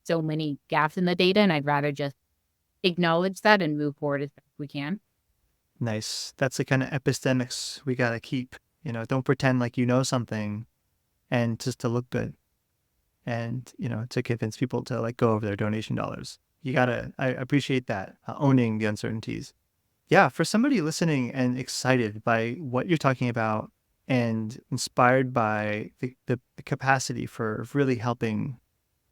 so many gaps in the data, and I'd rather just acknowledge that and move forward as best we can. Nice. That's the kind of epistemics we got to keep. Don't pretend like you know something and just to look good, and, to convince people to like go over their donation dollars. I appreciate that, owning the uncertainties. Yeah, for somebody listening and excited by what you're talking about and inspired by the capacity for really helping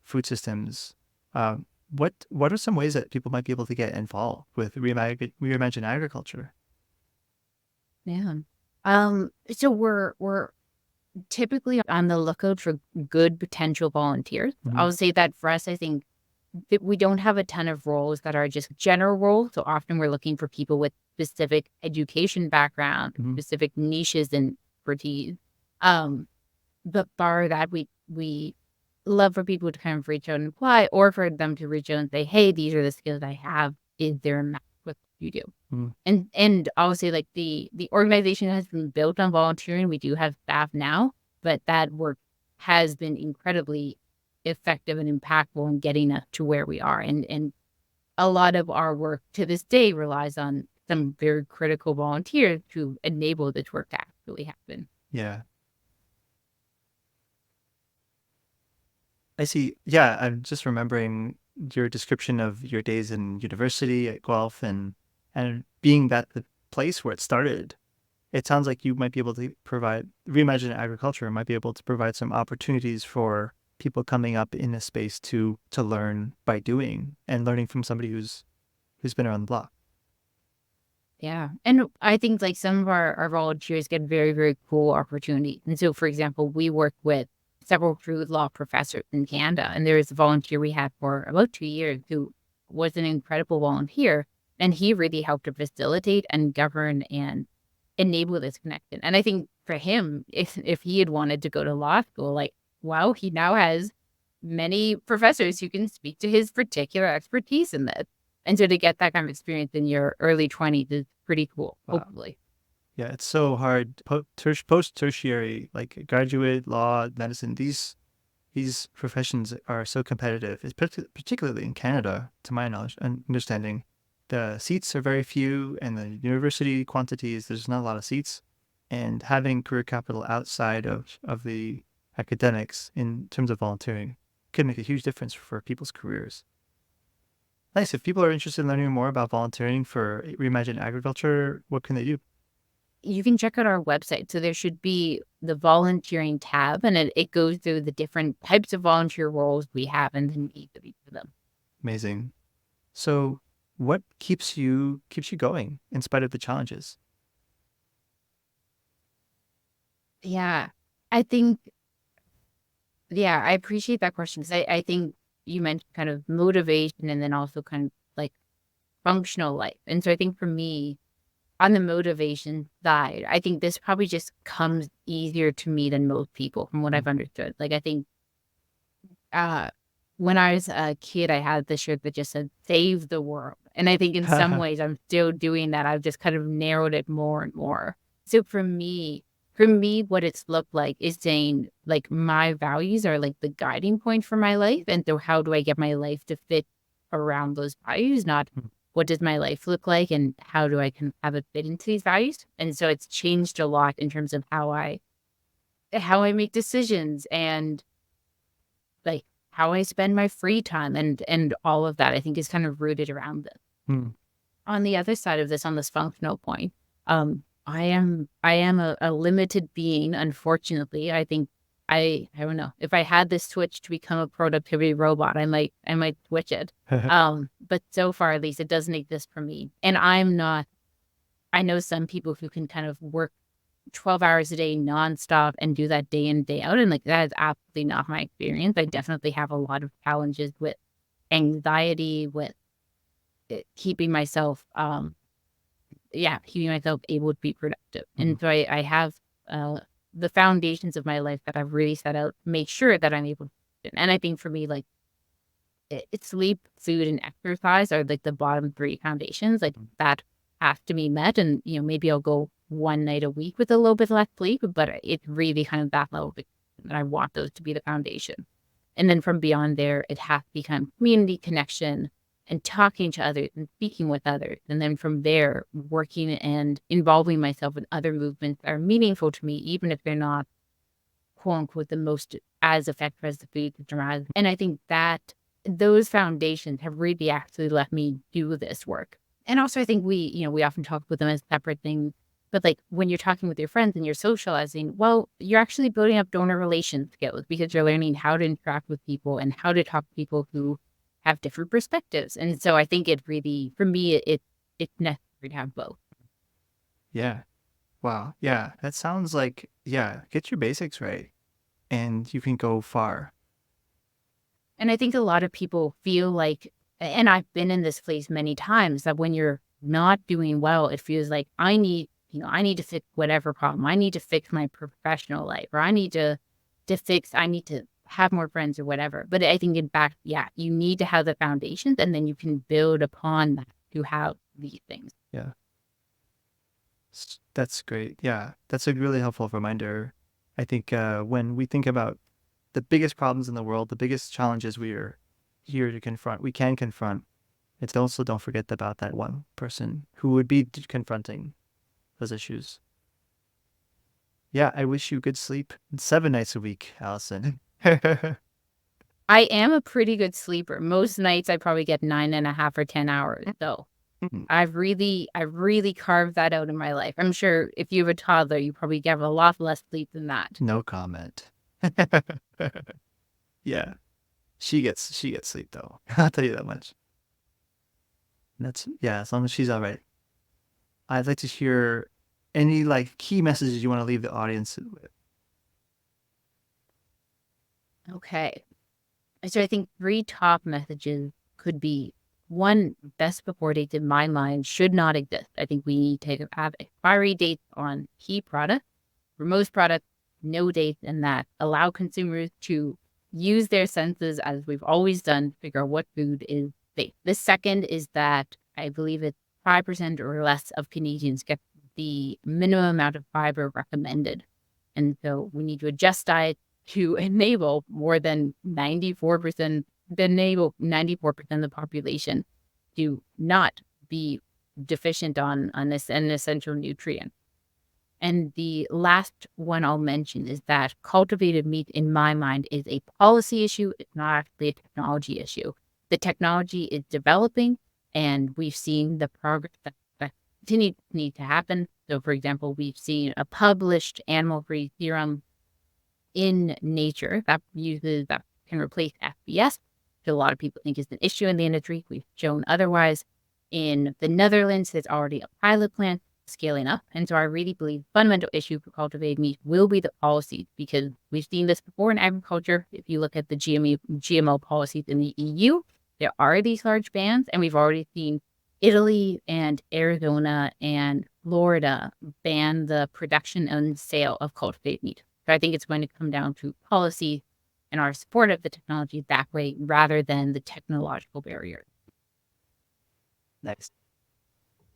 food systems, what are some ways that people might be able to get involved with Reimagine Agriculture? Yeah. So we're typically on the lookout for good potential volunteers. I'll say that for us, I think that we don't have a ton of roles that are just general roles. So often we're looking for people with specific education background, specific niches and expertise. But bar that, we love for people to kind of reach out and apply, or for them to reach out and say, hey, these are the skills I have. Is there a match with what you do? And I'll say, like, the organization has been built on volunteering. We do have staff now, but that work has been incredibly effective and impactful in getting us to where we are. And a lot of our work to this day relies on some very critical volunteers to enable this work to actually happen. Yeah. I see. Yeah, I'm just remembering your description of your days in university at Guelph and being that the place where it started. It sounds like you might be able to provide Reimagine Agriculture might be able to provide some opportunities for people coming up in a space to learn by doing and learning from somebody who's been around the block. Yeah. And I think like some of our volunteers get very, very cool opportunities. And so, for example, we work with several food law professors in Canada. And there is a volunteer we had for about 2 years who was an incredible volunteer. And he really helped to facilitate and govern and enable this connection. And I think for him, if he had wanted to go to law school, like, wow, he now has many professors who can speak to his particular expertise in this. And so to get that kind of experience in your early 20s is pretty cool, Wow. hopefully. Yeah, it's so hard. Post tertiary, like graduate, law, medicine, these professions are so competitive. It's particularly in Canada, to my knowledge and understanding. The seats are very few, and the university quantities, there's not a lot of seats. And having career capital outside of the academics in terms of volunteering could make a huge difference for people's careers. Nice. If people are interested in learning more about volunteering for Reimagine Agriculture, what can they do? You can check out our website. So there should be the volunteering tab, and it goes through the different types of volunteer roles we have and the needs of each of them. Amazing. So, what keeps you going in spite of the challenges? Yeah. I think, yeah, I appreciate that question because I think you mentioned kind of motivation and then also kind of like functional life. And so I think for me, on the motivation side, I think this probably just comes easier to me than most people from what Mm. I've understood. Like I think uh when I was a kid, I had this shirt that just said save the world. And I think in some ways I'm still doing that. I've just kind of narrowed it more and more. So for me, what it's looked like is saying like my values are like the guiding point for my life. And so how do I get my life to fit around those values, not what does my life look like and how do I can have it fit into these values? And so it's changed a lot in terms of how I make decisions and like how I spend my free time and all of that I think is kind of rooted around this. Hmm. On the other side of this, on this functional point, I am a limited being, unfortunately. I think I don't know. If I had this switch to become a productivity robot, I might switch it. But so far at least it doesn't exist for me. And I'm not I know some people who can kind of work 12 hours a day nonstop and do that day in, day out. And like that is absolutely not my experience. I definitely have a lot of challenges with anxiety, with keeping myself keeping myself able to be productive. Mhm. And so I have the foundations of my life that I've really set out to make sure that I'm able to. And I think for me, like it's sleep, food, and exercise are like the bottom three foundations. Like that have to be met. And, maybe I'll go one night a week with a little bit less sleep, but it's really kind of that level. And I want those to be the foundation. And then from beyond there, it has to become community connection and talking to others and speaking with others. And then from there, working and involving myself in other movements that are meaningful to me, even if they're not, quote unquote, the most as effective as the food system. And I think that those foundations have really actually let me do this work. And also, I think we often talk about them as separate things. But like when you're talking with your friends and you're socializing, well, you're actually building up donor relation skills because you're learning how to interact with people and how to talk to people who have different perspectives. And so I think it really, for me, it's necessary to have both. Yeah. Wow. Yeah. That sounds like, yeah, get your basics right and you can go far. And I think a lot of people feel like, and I've been in this place many times, that when you're not doing well, it feels like I need to fix whatever problem. I need to fix my professional life, or I need to have more friends or whatever. But I think in fact, yeah, you need to have the foundations and then you can build upon that to have these things. Yeah. That's great. Yeah. That's a really helpful reminder. I think when we think about the biggest problems in the world, the biggest challenges we are here to confront, we can confront. It's also don't forget about that one person who would be confronting those issues. Yeah, I wish you good sleep 7 nights a week, Allison. I am a pretty good sleeper. Most nights I probably get 9.5 or 10 hours. So I've really carved that out in my life. I'm sure if you have a toddler, you probably get a lot less sleep than that. No comment. Yeah. She gets sleep though. I'll tell you that much. As long as she's all right. I'd like to hear any key messages you want to leave the audience with. Okay. So I think 3 top messages could be: 1, best before dates in my mind should not exist. I think we need to have expiry dates on key products. For most products, no dates, and that allow consumers to use their senses as we've always done to figure out what food is safe. The second is that I believe it's 5% or less of Canadians get the minimum amount of fiber recommended. And so we need to adjust diet to enable more than 94% of the population to not be deficient on an essential nutrient. And the last one I'll mention is that cultivated meat, in my mind, is a policy issue. It's not actually a technology issue. The technology is developing, and we've seen the progress that continue to need to happen. So, for example, we've seen a published animal-free serum in Nature that can replace FBS, which a lot of people think is an issue in the industry. We've shown otherwise. In the Netherlands, there's already a pilot plant scaling up. And so I really believe the fundamental issue for cultivated meat will be the policies, because we've seen this before in agriculture. If you look at the GMO policies in the EU, there are these large bans, and we've already seen Italy and Arizona and Florida ban the production and sale of cultivated meat. So I think it's going to come down to policy and our support of the technology that way, rather than the technological barrier. Next.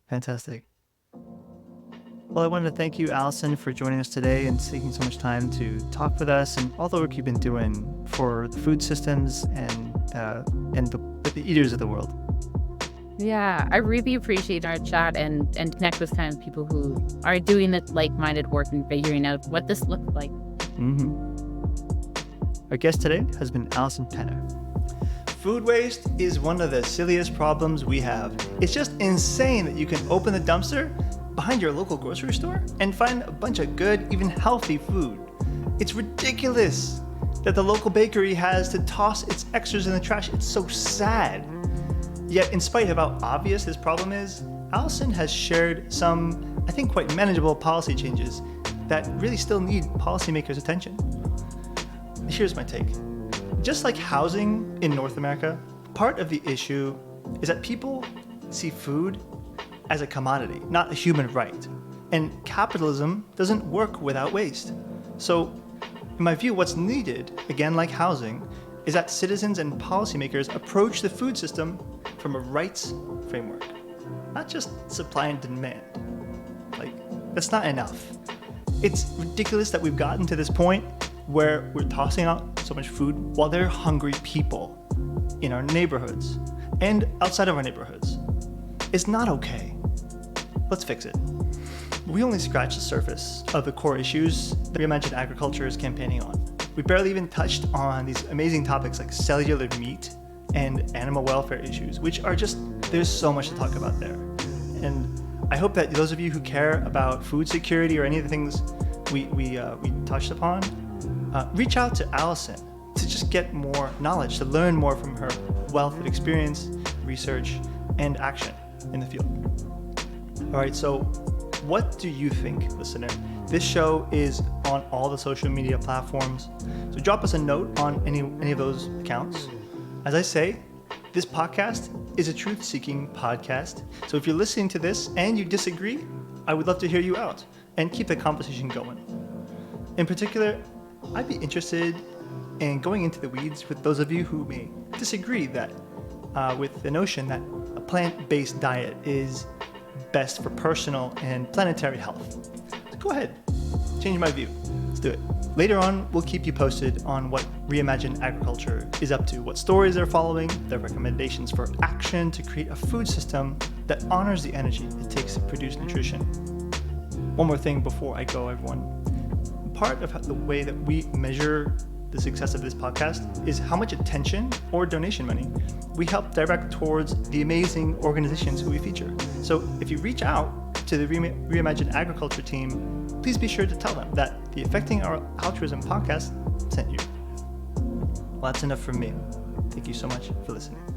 Fantastic. Well, I wanted to thank you, Allison, for joining us today and taking so much time to talk with us and all the work you've been doing for the food systems and the eaters of the world. Yeah, I really appreciate our chat and connect with kind of people who are doing this like-minded work and figuring out what this looks like. Our guest today has been Allison Penner. Food waste is one of the silliest problems we have. It's just insane that you can open the dumpster behind your local grocery store and find a bunch of good, even healthy food. It's ridiculous that the local bakery has to toss its extras in the trash. It's so sad. Yet, in spite of how obvious this problem is, Alison has shared some, I think, quite manageable policy changes that really still need policymakers' attention. Here's my take. Just like housing in North America, part of the issue is that people see food as a commodity, not a human right. And capitalism doesn't work without waste. So, in my view, what's needed, again like housing, is that citizens and policymakers approach the food system from a rights framework, not just supply and demand. That's not enough. It's ridiculous that we've gotten to this point where we're tossing out so much food while there are hungry people in our neighborhoods and outside of our neighborhoods. It's not okay. Let's fix it. We only scratched the surface of the core issues that Reimagine Agriculture is campaigning on. We barely even touched on these amazing topics like cellular meat and animal welfare issues, which are there's so much to talk about there. And I hope that those of you who care about food security or any of the things we touched upon, reach out to Alison to just get more knowledge, to learn more from her wealth of experience, research, and action in the field. All right, so what do you think, listener? This show is on all the social media platforms, so drop us a note on any of those accounts. As I say, this podcast is a truth-seeking podcast, so if you're listening to this and you disagree, I would love to hear you out and keep the conversation going. In particular, I'd be interested in going into the weeds with those of you who may disagree with the notion that a plant-based diet is best for personal and planetary health. So go ahead, change my view. Let's do it. Later on, we'll keep you posted on what Reimagine Agriculture is up to, what stories they're following, their recommendations for action to create a food system that honors the energy it takes to produce nutrition. One more thing before I go, everyone. Part of the way that we measure the success of this podcast is how much attention or donation money we help direct towards the amazing organizations who we feature. So if you reach out to the Reimagine Agriculture team, please be sure to tell them that the Affecting Our Altruism podcast sent you. Well, that's enough from me. Thank you so much for listening.